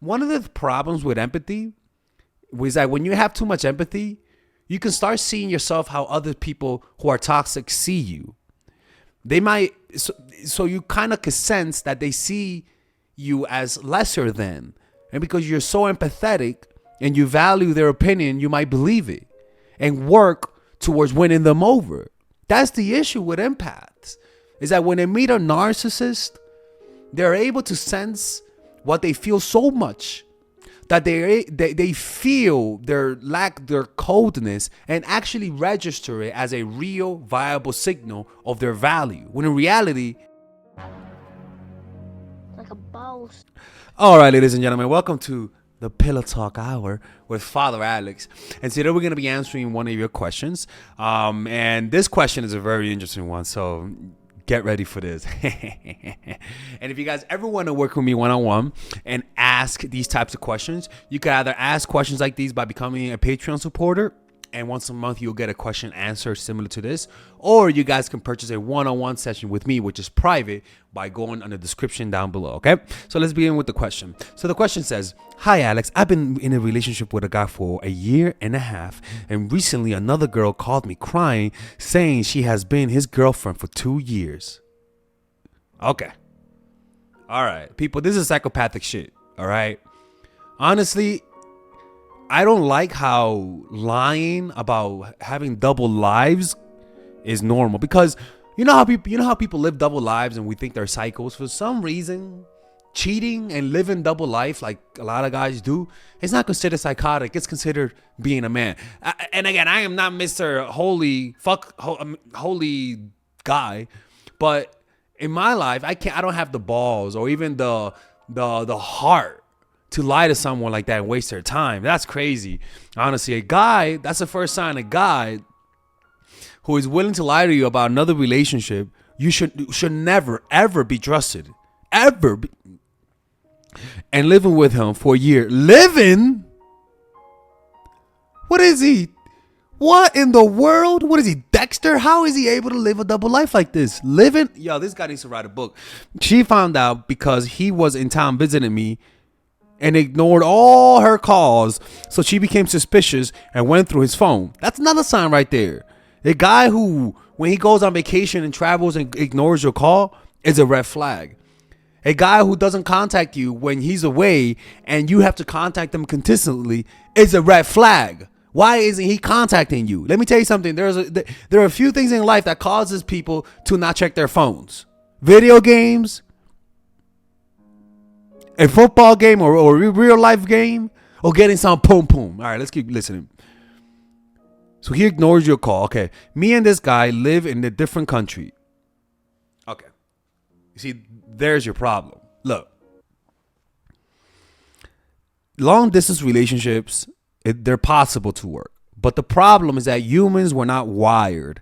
one of the problems with empathy was that when you have too much empathy, you can start seeing yourself how other people who are toxic see you. They might, so you kind of can sense that they see you as lesser than. And because you're so empathetic and you value their opinion, you might believe it and work towards winning them over. That's the issue with empaths, is that when they meet a narcissist, they're able to sense what they feel so much that they feel their coldness and actually register it as a real viable signal of their value. When in reality, like a boss. All right, ladies and gentlemen, welcome to the Pillowtalk Hour with Father Alex. And today we're going to be answering one of your questions. And this question is a very interesting one, so get ready for this. And if you guys ever want to work with me one-on-one and ask these types of questions, you can either ask questions like these by becoming a Patreon supporter, and once a month you'll get a question answer similar to this, or you guys can purchase a one-on-one session with me, which is private, by going on the description down below. Okay, so let's begin with the question. So the question says, hi Alex, I've been in a relationship with a guy for a year and a half, and recently another girl called me crying, saying she has been his girlfriend for 2 years. Okay, all right, people, this is psychopathic shit. All right, honestly, I don't like how lying about having double lives is normal, because you know how people live double lives and we think they're psychos. For some reason, cheating and living double life like a lot of guys do, it's not considered psychotic. It's considered being a man. And again, I am not Mr. Holy guy, but in my life, I don't have the balls or even the heart to lie to someone like that and waste their time. That's crazy. Honestly, a guy, that's the first sign. A guy who is willing to lie to you about another relationship, you should never, ever be trusted. Ever. And living with him for a year. Living? What is he? What in the world? What is he, Dexter? How is he able to live a double life like this? Living? Yo, this guy needs to write a book. She found out because he was in town visiting me and ignored all her calls, so she became suspicious and went through his phone. That's another sign right there. The guy who, when he goes on vacation and travels and ignores your call, is a red flag. A guy who doesn't contact you when he's away and you have to contact him consistently is a red flag. Why isn't he contacting you? Let me tell you something. There are a few things in life that causes people to not check their phones. Video games, a football game or a real life game, or getting some pum pum. All right, let's keep listening. So he ignores your call. Okay, me and this guy live in a different country. Okay, you see, there's your problem. Look, long distance relationships, they're possible to work, but the problem is that humans were not wired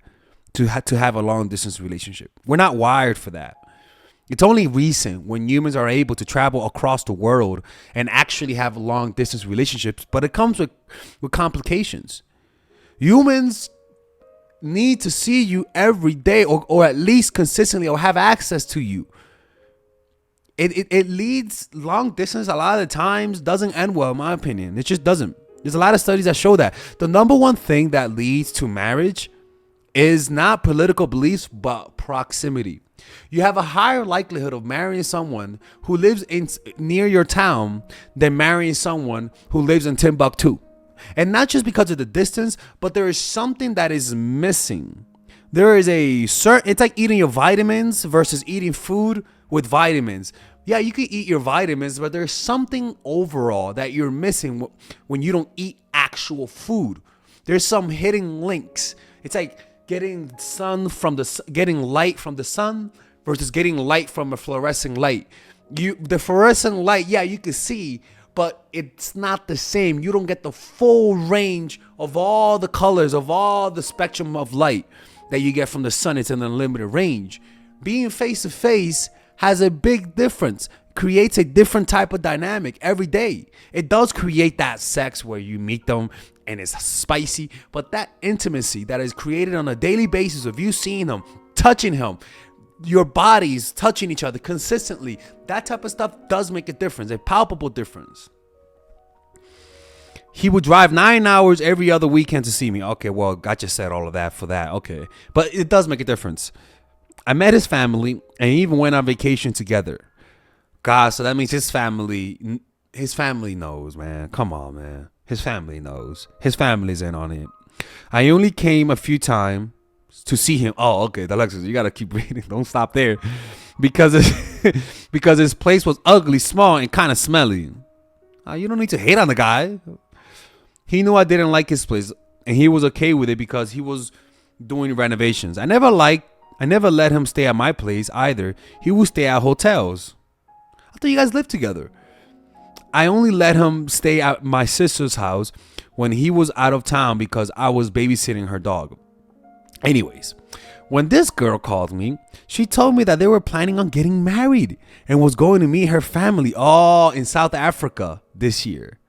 to have a long distance relationship. We're not wired for that. It's only recent when humans are able to travel across the world and actually have long distance relationships, but it comes with complications. Humans need to see you every day or at least consistently, or have access to you. It leads, long distance a lot of the times doesn't end well, in my opinion. It just doesn't. There's a lot of studies that show that. The number one thing that leads to marriage is not political beliefs, but proximity. You have a higher likelihood of marrying someone who lives near your town than marrying someone who lives in Timbuktu. And not just because of the distance, but there is something that is missing. There is it's like eating your vitamins versus eating food with vitamins. Yeah, you can eat your vitamins, but there's something overall that you're missing when you don't eat actual food. There's some hidden links. It's like getting light from the sun versus getting light from a fluorescent light. The fluorescent light, yeah, you can see, but it's not the same. You don't get the full range of all the colors, of all the spectrum of light that you get from the sun. It's an unlimited range. Being face to face has a big difference, creates a different type of dynamic every day. It does create that sex where you meet them and it's spicy, but that intimacy that is created on a daily basis of you seeing him, touching him, your bodies touching each other consistently, that type of stuff does make a difference, a palpable difference. He would drive 9 hours every other weekend to see me. Okay, well, I just said all of that for that. Okay, but it does make a difference. I met his family and even went on vacation together. God, so that means his family knows, man. Come on, man. His family knows. His family's in on it. I only came a few times to see him. Oh, okay, Alexis, you gotta keep reading. Don't stop there, because because his place was ugly, small, and kind of smelly. You don't need to hate on the guy. He knew I didn't like his place, and he was okay with it because he was doing renovations. I never let him stay at my place either. He would stay at hotels. I thought you guys lived together. I only let him stay at my sister's house when he was out of town because I was babysitting her dog. Anyways, when this girl called me, she told me that they were planning on getting married and was going to meet her family all in South Africa this year.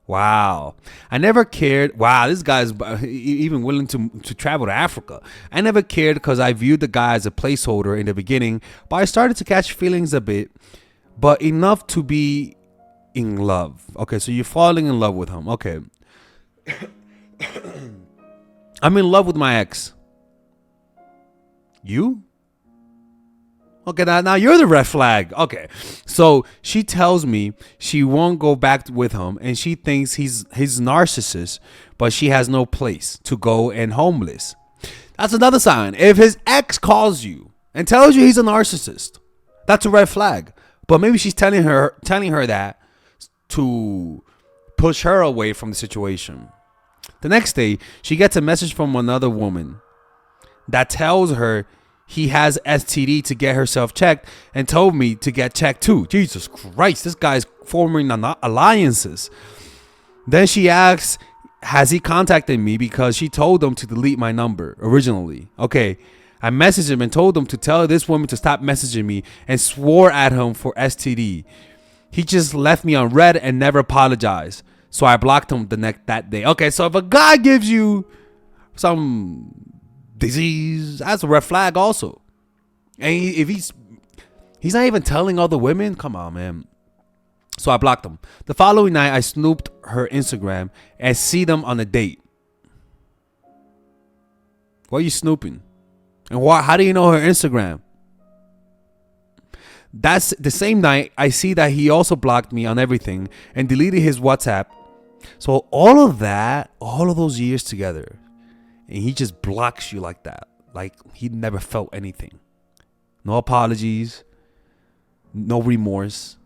Wow. I never cared. Wow, this guy's even willing to travel to Africa. I never cared because I viewed the guy as a placeholder in the beginning, but I started to catch feelings a bit, but enough to be in love. Okay, so you're falling in love with him. Okay. I'm in love with my ex. You? Okay, now you're the red flag. Okay, so she tells me she won't go back with him, and she thinks he's narcissist, but she has no place to go and homeless. That's another sign. If his ex calls you and tells you he's a narcissist, that's a red flag. But maybe she's telling her that to push her away from the situation. The next day, she gets a message from another woman that tells her he has STD to get herself checked and told me to get checked too. Jesus Christ, this guy's forming alliances. Then she asks, has he contacted me because she told him to delete my number originally. Okay, I messaged him and told him to tell this woman to stop messaging me and swore at him for STD. He just left me on red and never apologized. So I blocked him that day. Okay, so if a guy gives you some disease, that's a red flag also. And if he's not even telling other women, come on, man. So I blocked him. The following night, I snooped her Instagram and see them on a date. Why are you snooping? And how do you know her Instagram? That's the same night I see that he also blocked me on everything and deleted his WhatsApp. So all of those years together, and he just blocks you like that. Like he never felt anything. No apologies. No remorse.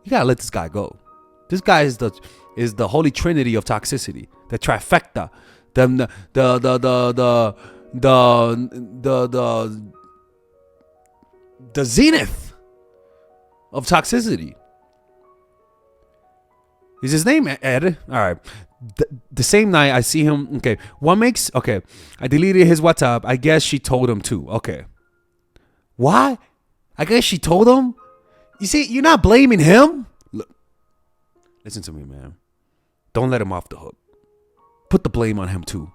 You gotta let this guy go. This guy is the holy trinity of toxicity. The trifecta. The zenith of toxicity. Is his name Ed? All right. The same night I see him. Okay. I deleted his WhatsApp. I guess she told him too. Okay. Why? I guess she told him. You see, you're not blaming him. Look, listen to me, man. Don't let him off the hook. Put the blame on him too.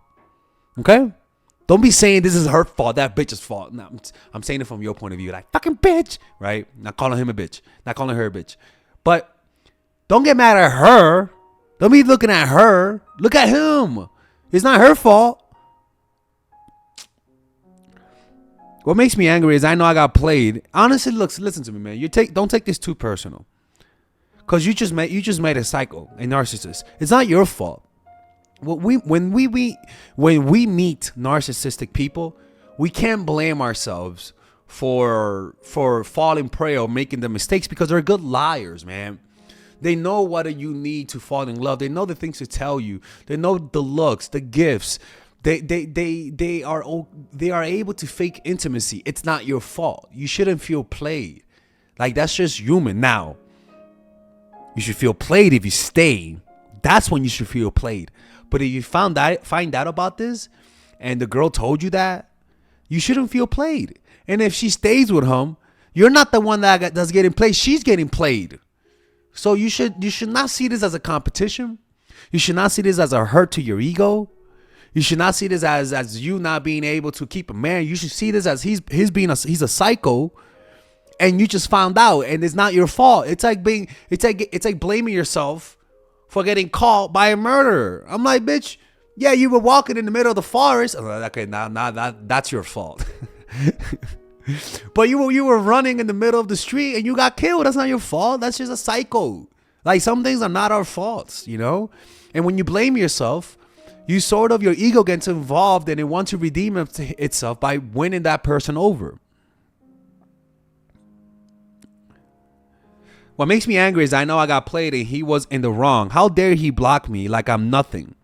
Okay? Don't be saying this is her fault, that bitch's fault. No, I'm saying it from your point of view. Like, fucking bitch. Right? Not calling him a bitch. Not calling her a bitch. But don't get mad at her. Don't be looking at her. Look at him. It's not her fault. What makes me angry is I know I got played. Honestly, listen to me, man. Don't take this too personal. Cause you just made a psycho, a narcissist. It's not your fault. When we meet narcissistic people, we can't blame ourselves for falling prey or making the mistakes because they're good liars, man. They know what you need to fall in love. They know the things to tell you. They know the looks, the gifts. They are able to fake intimacy. It's not your fault. You shouldn't feel played. Like, that's just human. Now, you should feel played if you stay. That's when you should feel played. But if you find out about this and the girl told you that, you shouldn't feel played. And if she stays with him, you're not the one that's getting played. She's getting played. So you should not see this as a competition. You should not see this as a hurt to your ego. You should not see this as you not being able to keep a man. You should see this as he's a psycho, and you just found out, and it's not your fault. It's like blaming yourself for getting caught by a murderer. I'm like, bitch, yeah, you were walking in the middle of the forest. Okay, now that's your fault. But you were running in the middle of the street and you got killed. That's not your fault. That's just a psycho. Like, some things are not our faults, you know? And when you blame yourself, you sort of, your ego gets involved and it wants to redeem itself by winning that person over. What makes me angry is I know I got played and he was in the wrong. How dare he block me like I'm nothing?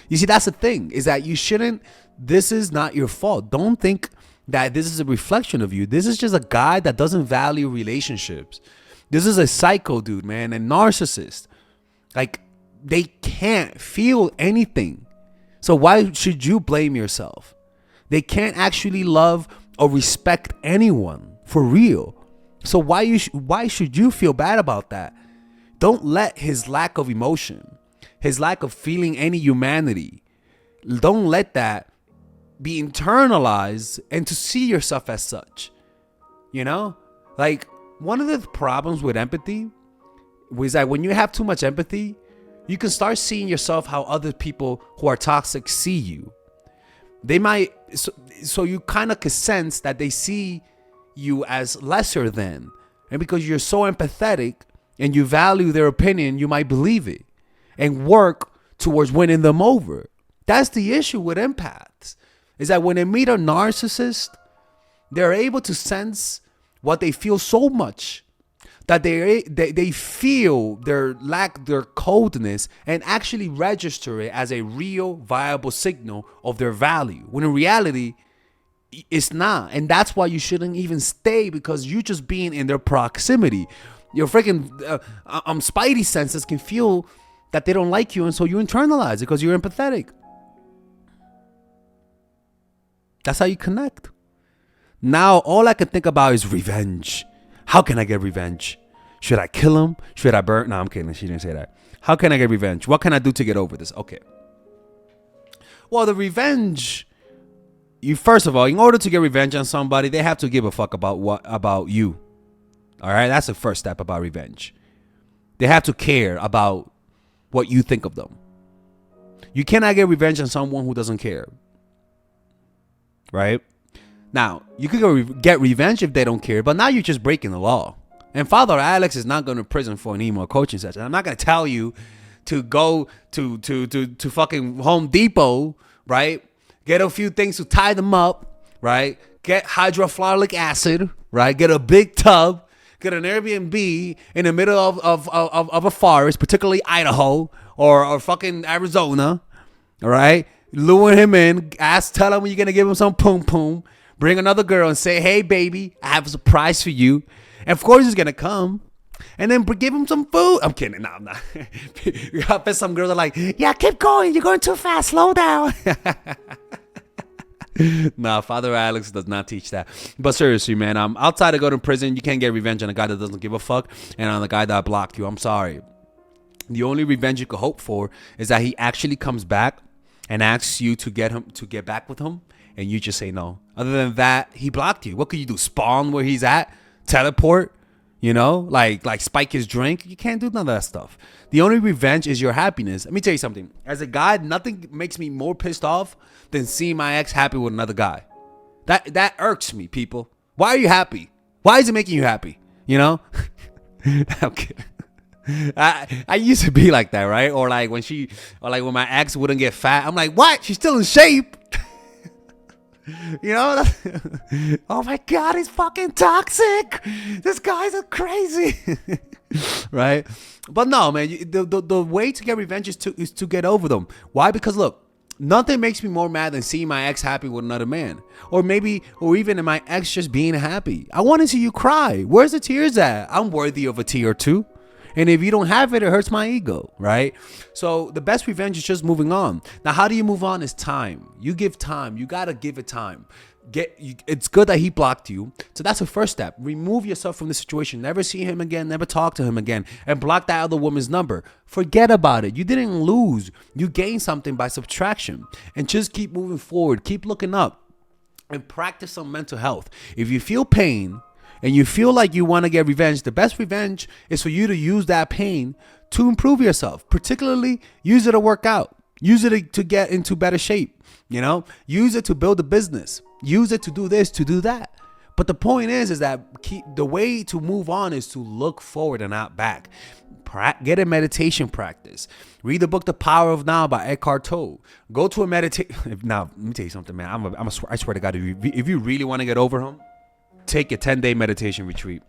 You see, that's the thing, is that you shouldn't, this is not your fault. Don't think that this is a reflection of you. This is just a guy that doesn't value relationships. This is a psycho dude, man, a narcissist. Like, they can't feel anything. So why should you blame yourself? They can't actually love or respect anyone for real. So why should you feel bad about that? Don't let his lack of emotion, his lack of feeling any humanity, don't let that be internalized and to see yourself as such. You know? Like, one of the problems with empathy was that when you have too much empathy, you can start seeing yourself how other people who are toxic see you. They might, so you kind of can sense that they see you as lesser than. And because you're so empathetic and you value their opinion, you might believe it and work towards winning them over. That's the issue with empaths, is that when they meet a narcissist, they're able to sense what they feel so much that they feel their coldness and actually register it as a real viable signal of their value, when in reality it's not. And that's why you shouldn't even stay, because you just being in their proximity, your freaking spidey senses can feel that they don't like you, and so you internalize it because you're empathetic. That's how you connect. Now all I can think about is revenge. How can I get revenge? Should I kill him? Should I burn? No, I'm kidding. She didn't say that. How can I get revenge? What can I do to get over this? Okay. Well, the revenge, first of all, in order to get revenge on somebody, they have to give a fuck about you. All right? That's the first step about revenge. They have to care about what you think of them. You cannot get revenge on someone who doesn't care. Right? Now, you could go get revenge if they don't care, but now you're just breaking the law. And Father Alex is not going to prison for an emo coaching session. I'm not going to tell you to go to fucking Home Depot, right? Get a few things to tie them up, right? Get hydrofluoric acid, right? Get a big tub. Get an Airbnb in the middle of a forest, particularly Idaho or fucking Arizona, all right? Lure him in. Tell him when you're going to give him some poom poom. Bring another girl and say, hey, baby, I have a surprise for you. And of course he's going to come. And then give him some food. I'm kidding. No, I'm not. I bet some girls are like, yeah, keep going. You're going too fast. Slow down. Nah, Father Alex does not teach that. But seriously, man, outside of going to prison, you can't get revenge on a guy that doesn't give a fuck and on the guy that blocked you. I'm sorry. The only revenge you could hope for is that he actually comes back and asks you to get back with him, and you just say no. Other than that, he blocked you. What could you do? Spawn where he's at? Teleport? You know, like spike his drink? You can't do none of that stuff. The only revenge is your happiness. Let me tell you something. As a guy, nothing makes me more pissed off than seeing my ex happy with another guy. That irks me, people. Why are you happy? Why is it making you happy? You know? I'm kidding. I used to be like that, right? Or like when my ex wouldn't get fat, I'm like, what? She's still in shape. You know? Oh my God, he's fucking toxic. This guy's a crazy. Right? But no, man, the way to get revenge is to get over them. Why? Because look, nothing makes me more mad than seeing my ex happy with another man. Or even my ex just being happy. I want to see you cry. Where's the tears at? I'm worthy of a tear or two. And if you don't have it, it hurts my ego, right? So the best revenge is just moving on. Now, how do you move on is time. You give time. You got to give it time. It's good that he blocked you. So that's the first step. Remove yourself from the situation. Never see him again. Never talk to him again. And block that other woman's number. Forget about it. You didn't lose. You gained something by subtraction. And just keep moving forward. Keep looking up. And practice some mental health. If you feel pain and you feel like you want to get revenge, the best revenge is for you to use that pain to improve yourself. Particularly, use it to work out. Use it to get into better shape. Use it to build a business. Use it to do this, to do that. But the point is that the way to move on is to look forward and not back. Get a meditation practice. Read the book The Power of Now by Eckhart Tolle. Go to a meditation. Now, let me tell you something, man. I swear to God, if you really want to get over him, take a 10-day meditation retreat.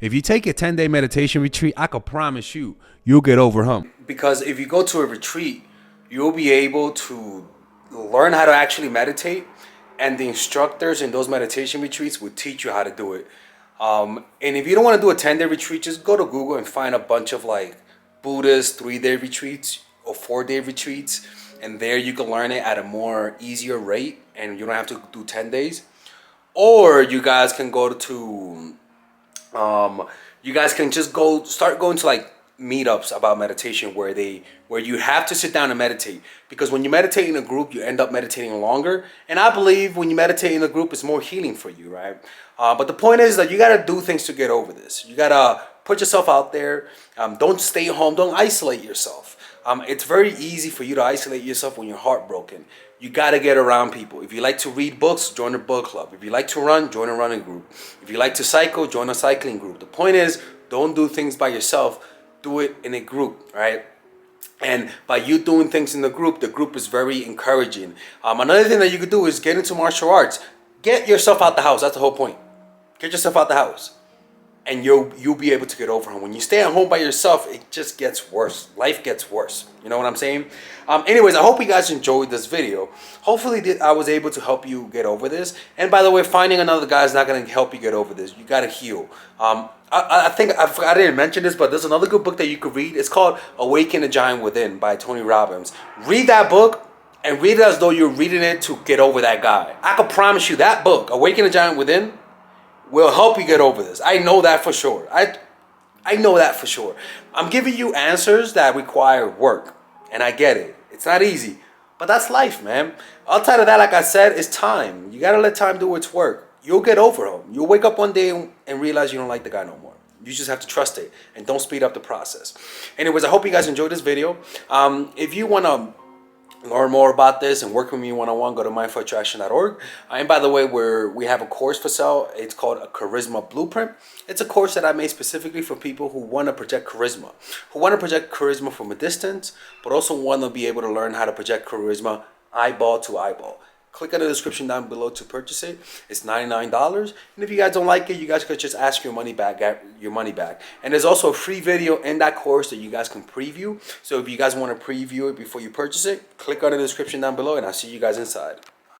If you take a 10-day meditation retreat, I can promise you'll get over him. Because if you go to a retreat, you'll be able to learn how to actually meditate, and the instructors in those meditation retreats will teach you how to do it. And if you don't want to do a 10-day retreat, just go to Google and find a bunch of like Buddhist 3-day retreats or 4-day retreats, and there you can learn it at a more easier rate, and you don't have to do 10 days. Or you guys can go to you guys can just start going to like meetups about meditation where you have to sit down and meditate, because when you meditate in a group you end up meditating longer, and I believe when you meditate in a group it's more healing for you, right? But the point is that you got to do things to get over this. You got to put yourself out there. Don't stay home. Don't isolate yourself. It's very easy for you to isolate yourself when you're heartbroken. You got to get around people. If you like to read books, join a book club. If you like to run, join a running group. If you like to cycle, join a cycling group. The point is, don't do things by yourself. Do it in a group, right? And by you doing things in the group is very encouraging. Another thing that you could do is get into martial arts. Get yourself out the house. That's the whole point. Get yourself out the house, and you'll be able to get over him. When you stay at home by yourself, it just gets worse. Life gets worse. You know what I'm saying? Anyways, I hope you guys enjoyed this video. Hopefully I was able to help you get over this. And by the way, finding another guy is not going to help you get over this. You got to heal. I think I didn't mention this, but there's another good book that you could read. It's called Awaken the Giant Within by Tony Robbins. Read that book and read it as though you're reading it to get over that guy. I can promise you that book, Awaken the Giant Within, will help you get over this. I know that for sure. I know that for sure. I'm giving you answers that require work, and I get it. It's not easy, but that's life, man. Outside of that, like I said, it's time. You gotta let time do its work. You'll get over him. You'll wake up one day and realize you don't like the guy no more. You just have to trust it and don't speed up the process. Anyways, I hope you guys enjoyed this video. If you want to learn more about this and work with me one-on-one, go to mindforattraction.org. And by the way, we have a course for sale. It's called a Charisma Blueprint. It's a course that I made specifically for people who want to project charisma, from a distance, but also want to be able to learn how to project charisma eyeball to eyeball. Click on the description down below to purchase it. It's $99. And if you guys don't like it, you guys could just ask your money back. And there's also a free video in that course that you guys can preview. So if you guys want to preview it before you purchase it, click on the description down below, and I'll see you guys inside.